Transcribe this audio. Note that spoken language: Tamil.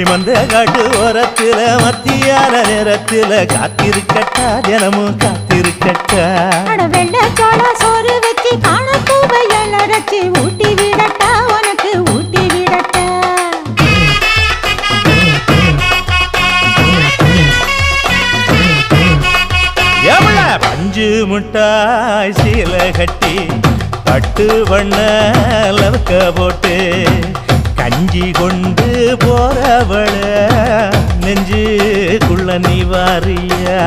அடிமந்த காட்டு ஓரத்துல மத்தியான நேரத்துல காத்திருக்கட்டா தினமும் காத்திருக்கட்டா வெள்ளை சோள சோறு வச்சு காண பூவையல் அரைச்சி ஊட்டி விடட்டா உனக்கு ஊட்டி விடட்டா எவ்வள பஞ்சு முட்டாய் சீல கட்டி பட்டு வண்ண லவக்க போட்டு கஞ்சி கொண்டு போறவள நெஞ்சுக்குள்ள நீ வாரியா